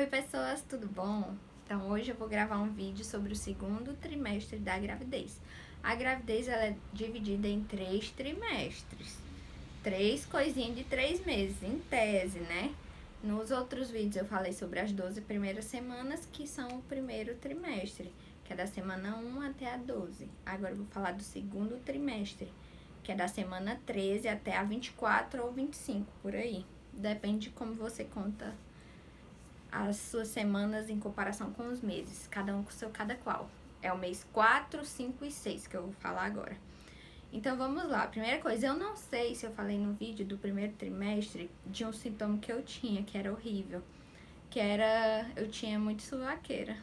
Oi pessoas, tudo bom? Então hoje eu vou gravar um vídeo sobre o segundo trimestre da gravidez. A gravidez ela é dividida em 3 trimestres, 3 coisinhas de 3 meses, em tese, né? Nos outros vídeos eu falei sobre as 12 primeiras semanas, que são o primeiro trimestre, que é da semana 1 até a 12. Agora eu vou falar do segundo trimestre, que é da semana 13 até a 24 ou 25, por aí. Depende de como você conta as suas semanas em comparação com os meses, cada um com seu cada qual. É o mês 4, 5 e 6 que eu vou falar agora. Então vamos lá, primeira coisa, eu não sei se eu falei no vídeo do primeiro trimestre de um sintoma que eu tinha, que era horrível, que era, eu tinha muito suvaqueira.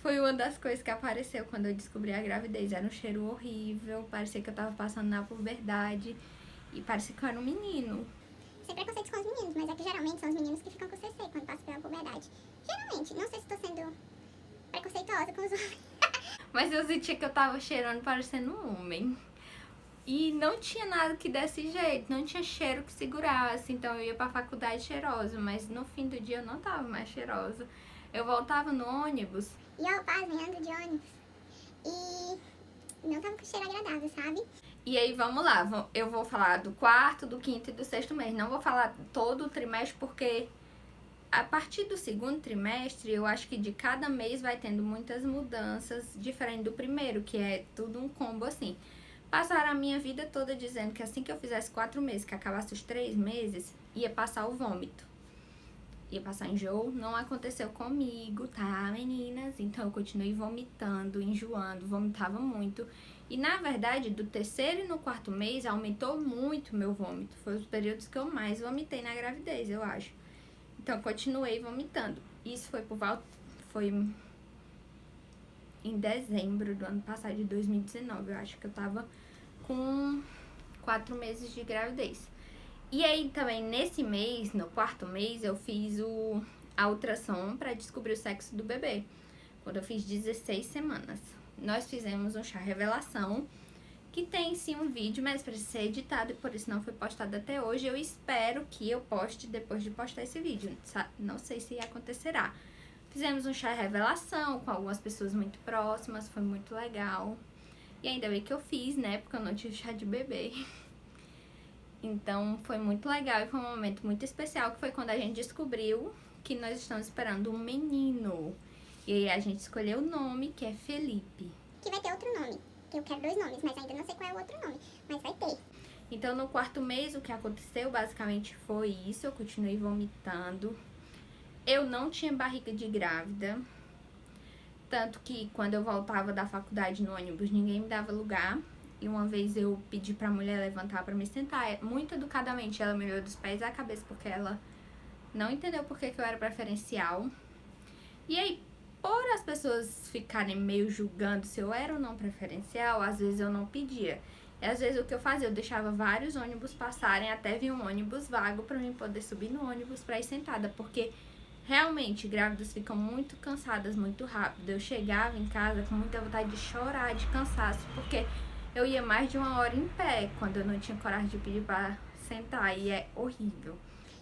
Foi uma das coisas que apareceu quando eu descobri a gravidez, era um cheiro horrível, parecia que eu tava passando na puberdade e parecia que eu era um menino. Sem preconceitos com os meninos, mas é que geralmente são os meninos que ficam com CC quando passam pela puberdade. Geralmente, não sei se tô sendo preconceituosa com os homens. Mas eu sentia que eu tava cheirando parecendo um homem. E não tinha nada que desse jeito, não tinha cheiro que segurasse, então eu ia pra faculdade cheirosa, mas no fim do dia eu não tava mais cheirosa. Eu voltava no ônibus. E eu, pasmem, ando de ônibus. E não tava com cheiro agradável, sabe? E aí vamos lá, eu vou falar do quarto, do quinto e do sexto mês. Não vou falar todo o trimestre porque a partir do segundo trimestre eu acho que de cada mês vai tendo muitas mudanças, diferente do primeiro, que é tudo um combo assim. Passaram a minha vida toda dizendo que assim que eu fizesse 4 meses, que acabasse os 3 meses, ia passar o vômito. Ia passar enjoo, não aconteceu comigo, tá, meninas? Então eu continuei vomitando, enjoando, vomitava muito. E na verdade, do terceiro e no quarto mês, aumentou muito meu vômito. Foi os períodos que eu mais vomitei na gravidez, eu acho. Então eu continuei vomitando. Isso foi em dezembro do ano passado, de 2019. Eu acho que eu tava com 4 meses de gravidez. E aí também nesse mês, no quarto mês, eu fiz a ultrassom para descobrir o sexo do bebê. Quando eu fiz 16 semanas. Nós fizemos um chá revelação, que tem sim um vídeo, mas precisa ser editado e por isso não foi postado até hoje. Eu espero que eu poste depois de postar esse vídeo. Não sei se acontecerá. Fizemos um chá revelação com algumas pessoas muito próximas, foi muito legal. E ainda bem que eu fiz, né? Porque eu não tive chá de bebê. Então foi muito legal e foi um momento muito especial, que foi quando a gente descobriu que nós estamos esperando um menino. E aí a gente escolheu o nome, que é Felipe. Que vai ter outro nome. Eu quero 2 nomes, mas ainda não sei qual é o outro nome. Mas vai ter. Então no quarto mês o que aconteceu basicamente foi isso, eu continuei vomitando. Eu não tinha barriga de grávida. Tanto que quando eu voltava da faculdade no ônibus, ninguém me dava lugar. E uma vez eu pedi pra mulher levantar pra me sentar. Muito educadamente ela me olhou dos pés à cabeça, porque ela não entendeu por que eu era preferencial. E aí, por as pessoas ficarem meio julgando se eu era ou não preferencial, às vezes eu não pedia. E às vezes o que eu fazia, eu deixava vários ônibus passarem até vir um ônibus vago pra mim poder subir no ônibus pra ir sentada. Porque realmente, grávidas ficam muito cansadas muito rápido. Eu chegava em casa com muita vontade de chorar, de cansaço, porque eu ia mais de 1 hora em pé, quando eu não tinha coragem de pedir pra sentar, e é horrível.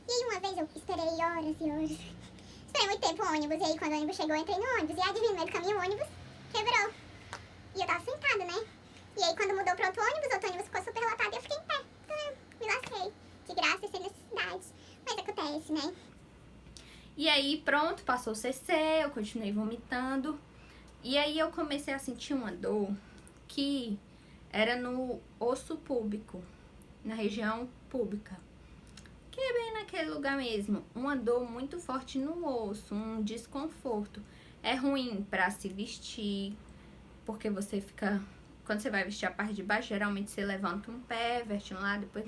E aí uma vez eu esperei horas e horas. Esperei muito tempo o ônibus, e aí quando o ônibus chegou eu entrei no ônibus. E adivinha, no meio do caminho o ônibus quebrou. E eu tava sentada, né? E aí quando mudou pro outro ônibus ficou super lotado e eu fiquei em pé. Me lasquei. De graça e sem necessidade. Mas acontece, né? E aí pronto, passou o CC, eu continuei vomitando. E aí eu comecei a sentir uma dor que era no osso púbico, na região pública, que é bem naquele lugar mesmo. Uma dor muito forte no osso, um desconforto. É ruim pra se vestir, porque você fica... Quando você vai vestir a parte de baixo, geralmente você levanta um pé, veste um lado, depois...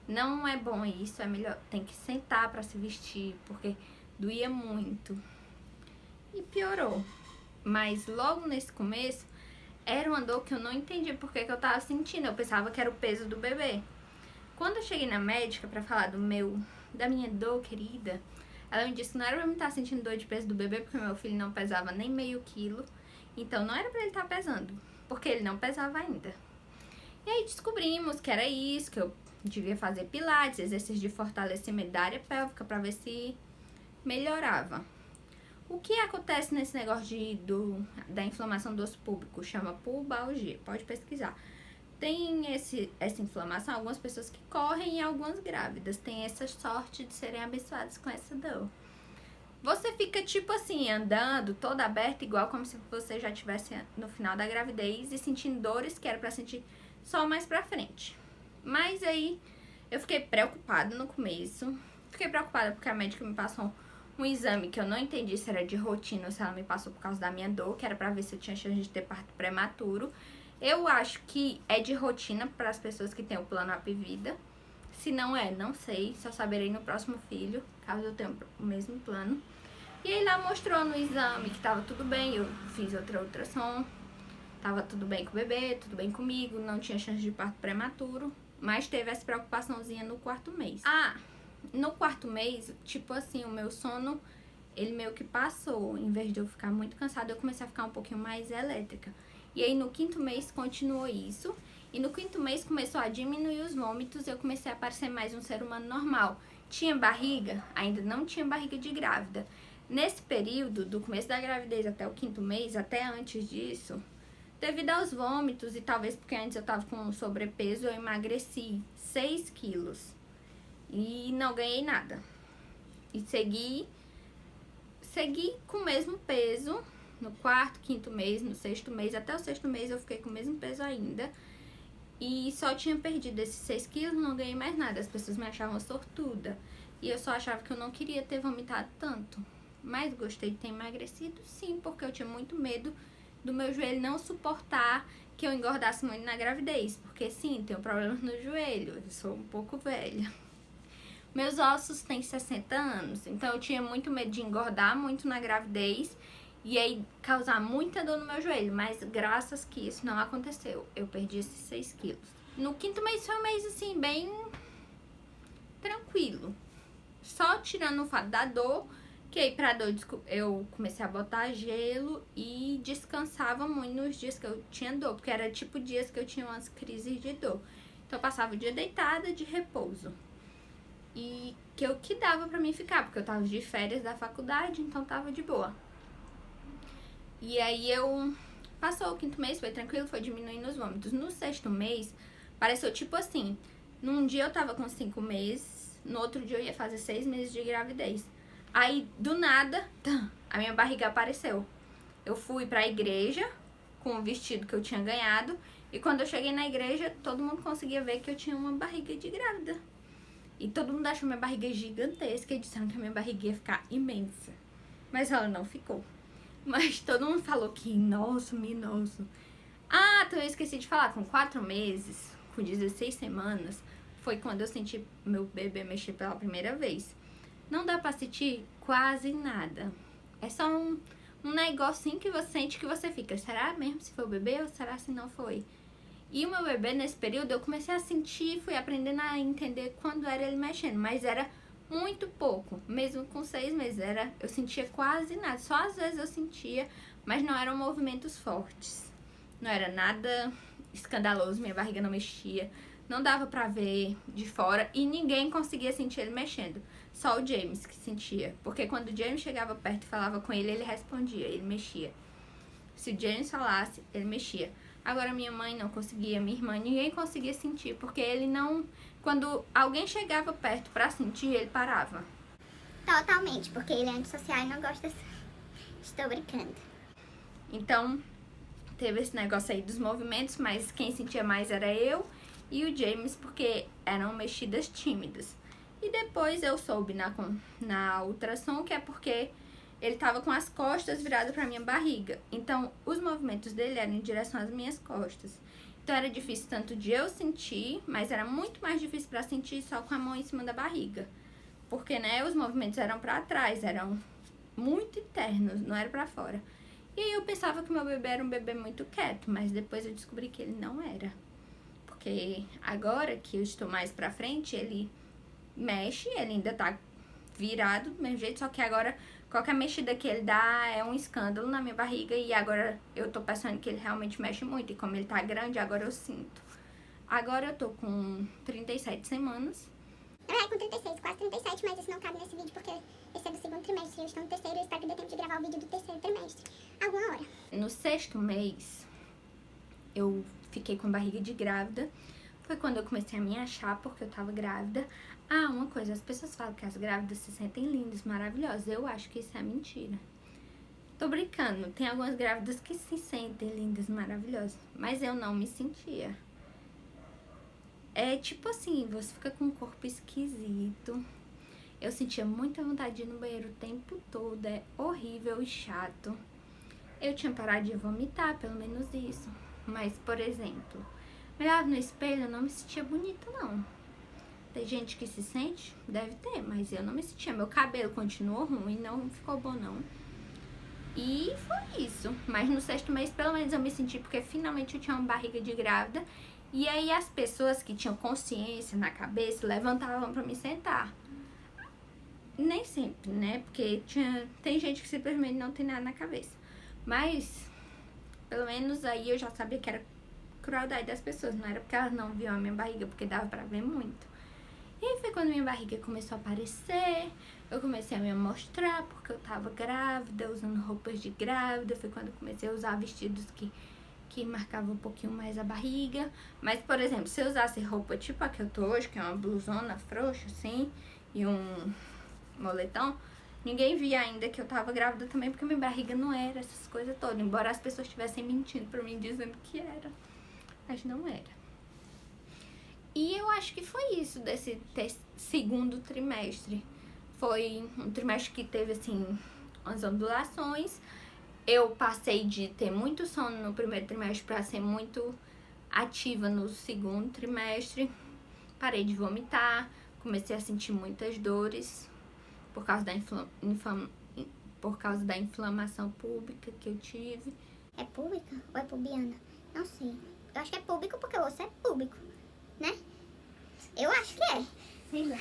Não é bom isso, é melhor... Tem que sentar pra se vestir, porque doía muito. E piorou. Mas logo nesse começo, era uma dor que eu não entendia porque que eu tava sentindo. Eu pensava que era o peso do bebê. Quando eu cheguei na médica pra falar da minha dor querida, ela me disse que não era pra eu estar sentindo dor de peso do bebê, porque meu filho não pesava nem meio quilo. Então não era pra ele estar pesando, porque ele não pesava ainda. E aí descobrimos que era isso, que eu devia fazer pilates, exercício de fortalecimento da área pélvica, pra ver se melhorava. O que acontece nesse negócio da inflamação do osso púbico? Chama pubalgia, pode pesquisar. Tem essa inflamação, algumas pessoas que correm e algumas grávidas têm essa sorte de serem abençoadas com essa dor. Você fica tipo assim, andando toda aberta, igual como se você já estivesse no final da gravidez e sentindo dores que era pra sentir só mais pra frente. Mas aí eu fiquei preocupada no começo. Fiquei preocupada porque a médica me passou um exame que eu não entendi se era de rotina ou se ela me passou por causa da minha dor, que era pra ver se eu tinha chance de ter parto prematuro. Eu acho que é de rotina para as pessoas que têm o plano Apvida. Se não é, não sei, só saberei no próximo filho, caso eu tenha o mesmo plano. E aí lá mostrou no exame que tava tudo bem, eu fiz outra ultrassom, tava tudo bem com o bebê, tudo bem comigo, não tinha chance de parto prematuro, mas teve essa preocupaçãozinha no 4º mês. No 4º mês, tipo assim, o meu sono, ele meio que passou. Em vez de eu ficar muito cansada, eu comecei a ficar um pouquinho mais elétrica. E aí no 5º mês continuou isso. E no 5º mês começou a diminuir os vômitos e eu comecei a parecer mais um ser humano normal. Tinha barriga? Ainda não tinha barriga de grávida. Nesse período, do começo da gravidez até o 5º mês, até antes disso, devido aos vômitos e talvez porque antes eu tava com sobrepeso, eu emagreci 6 quilos. E não ganhei nada. E segui com o mesmo peso no 4º, 5º mês, no 6º mês. Até o 6º mês eu fiquei com o mesmo peso ainda. E só tinha perdido esses 6 quilos, não ganhei mais nada. As pessoas me achavam sortuda. E eu só achava que eu não queria ter vomitado tanto. Mas gostei de ter emagrecido, sim, porque eu tinha muito medo do meu joelho não suportar que eu engordasse muito na gravidez. Porque sim, tenho problemas no joelho, eu sou um pouco velha. Meus ossos têm 60 anos, então eu tinha muito medo de engordar muito na gravidez e aí causar muita dor no meu joelho, mas graças que isso não aconteceu, eu perdi esses 6 quilos. No 5º mês foi um mês assim, bem tranquilo, só tirando o fato da dor, que aí pra dor eu comecei a botar gelo e descansava muito nos dias que eu tinha dor, porque era tipo dias que eu tinha umas crises de dor. Então eu passava o dia deitada de repouso. E que dava pra mim ficar, porque eu tava de férias da faculdade, então tava de boa. E aí passou o 5º mês, foi tranquilo, foi diminuindo os vômitos. No 6º mês, pareceu tipo assim, num dia eu tava com 5 meses, no outro dia eu ia fazer 6 meses de gravidez. Aí, do nada, a minha barriga apareceu. Eu fui pra igreja com o vestido que eu tinha ganhado, e quando eu cheguei na igreja, todo mundo conseguia ver que eu tinha uma barriga de grávida. E todo mundo achou minha barriga gigantesca e disseram que a minha barriga ia ficar imensa. Mas ela não ficou. Mas todo mundo falou que, nossa, minoso. Então eu esqueci de falar, com 4 meses, com 16 semanas, foi quando eu senti meu bebê mexer pela primeira vez. Não dá pra sentir quase nada. É só um negocinho que você sente que você fica, será mesmo se foi o bebê ou será se não foi? E o meu bebê, nesse período, eu comecei a sentir, fui aprendendo a entender quando era ele mexendo, mas era muito pouco, mesmo com 6 meses, eu sentia quase nada, só às vezes eu sentia, mas não eram movimentos fortes, não era nada escandaloso, minha barriga não mexia, não dava pra ver de fora e ninguém conseguia sentir ele mexendo, só o James que sentia, porque quando o James chegava perto e falava com ele, ele respondia, ele mexia. Se o James falasse, ele mexia. Agora minha mãe não conseguia, minha irmã, ninguém conseguia sentir, porque ele não... Quando alguém chegava perto pra sentir, ele parava. Totalmente, porque ele é antissocial e não gosta... Estou brincando. Então, teve esse negócio aí dos movimentos, mas quem sentia mais era eu e o James, porque eram mexidas tímidas. E depois eu soube na ultrassom que é porque ele tava com as costas viradas pra minha barriga. Então, os movimentos dele eram em direção às minhas costas. Então, era difícil tanto de eu sentir, mas era muito mais difícil pra sentir só com a mão em cima da barriga. Porque, né, os movimentos eram pra trás, eram muito internos, não era pra fora. E aí eu pensava que meu bebê era um bebê muito quieto, mas depois eu descobri que ele não era. Porque agora que eu estou mais pra frente, ele mexe, ele ainda tá virado do mesmo jeito, só que agora qualquer mexida que ele dá é um escândalo na minha barriga e agora eu tô pensando que ele realmente mexe muito e como ele tá grande, agora eu sinto. Agora eu tô com 37 semanas. Com 36, quase 37, mas isso não cabe nesse vídeo porque Esse é do segundo trimestre, eu estou no terceiro e espero que dê tempo de gravar o vídeo do terceiro trimestre. Alguma hora. No 6º mês, eu fiquei com barriga de grávida. Foi quando eu comecei a me achar porque eu tava grávida. Ah, uma coisa, as pessoas falam que as grávidas se sentem lindas, maravilhosas. Eu acho que isso é mentira. Tô brincando, tem algumas grávidas que se sentem lindas, maravilhosas. Mas eu não me sentia. É tipo assim, você fica com um corpo esquisito. Eu sentia muita vontade de ir no banheiro o tempo todo. É horrível e chato. Eu tinha parado de vomitar, pelo menos isso. Mas, por exemplo, olhava no espelho, eu não me sentia bonita, não. Tem gente que se sente? Deve ter, mas eu não me sentia. Meu cabelo continuou ruim, não ficou bom, não. E foi isso. Mas no 6º mês, pelo menos, eu me senti, porque finalmente eu tinha uma barriga de grávida. E aí as pessoas que tinham consciência na cabeça levantavam pra me sentar. Nem sempre, né? Porque tem gente que simplesmente não tem nada na cabeça. Mas, pelo menos aí eu já sabia que era crueldade das pessoas. Não era porque elas não viam a minha barriga, porque dava pra ver muito. E aí foi quando minha barriga começou a aparecer. Eu comecei a me mostrar porque eu tava grávida, usando roupas de grávida. Foi quando eu comecei a usar vestidos que marcavam um pouquinho mais a barriga. Mas, por exemplo, se eu usasse roupa tipo a que eu tô hoje, que é uma blusona frouxa, assim, e um moletom, ninguém via ainda que eu tava grávida também, porque minha barriga não era essas coisas todas. Embora as pessoas estivessem mentindo pra mim, dizendo que era. Mas não era. E eu acho que foi isso desse segundo trimestre. Foi um trimestre que teve, assim, umas ondulações. Eu passei de ter muito sono no primeiro trimestre para ser muito ativa no segundo trimestre. Parei de vomitar, comecei a sentir muitas dores por causa da inflamação pública que eu tive. É pública ou é pubiana? Não sei. Eu acho que é público porque o osso é público, né? Eu acho que é. Sei lá.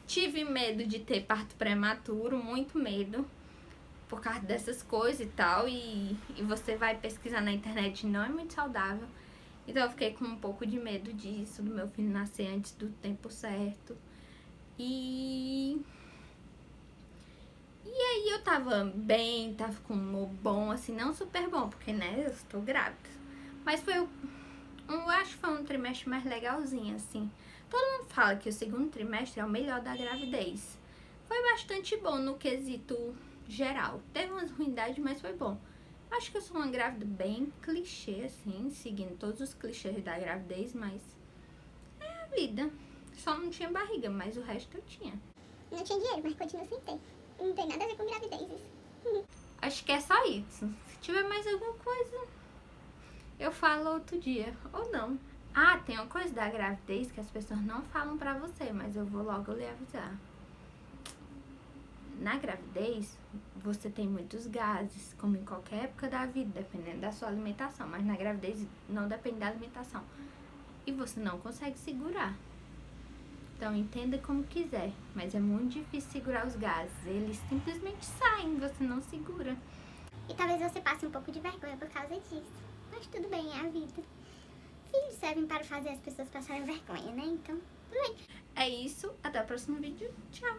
Tive medo de ter parto prematuro, muito medo. Por causa dessas coisas e tal, e você vai pesquisar na internet, não é muito saudável. Então eu fiquei com um pouco de medo disso, do meu filho nascer antes do tempo certo. E aí eu tava bem, tava com um humor bom, assim, não super bom, porque, né, eu estou grávida. Mas eu acho que foi um trimestre mais legalzinho, assim. Todo mundo fala que o segundo trimestre é o melhor da gravidez. Foi bastante bom no quesito geral. Teve umas ruindades, mas foi bom. Acho que eu sou uma grávida bem clichê, assim, seguindo todos os clichês da gravidez, mas é a vida. Só não tinha barriga, mas o resto eu tinha. Não tinha dinheiro, mas continua sem ter. Não tem nada a ver com gravidez isso. Acho que é só isso. Se tiver mais alguma coisa, eu falo outro dia. Ou não. Ah, tem uma coisa da gravidez que as pessoas não falam pra você, mas eu vou logo lhe avisar. Na gravidez, você tem muitos gases, como em qualquer época da vida, dependendo da sua alimentação. Mas na gravidez não depende da alimentação. E você não consegue segurar. Então entenda como quiser, mas é muito difícil segurar os gases. Eles simplesmente saem, você não segura. E talvez você passe um pouco de vergonha por causa disso. Mas tudo bem, é a vida. Filhos servem para fazer as pessoas passarem vergonha, né? Então, tudo bem. É isso, até o próximo vídeo. Tchau!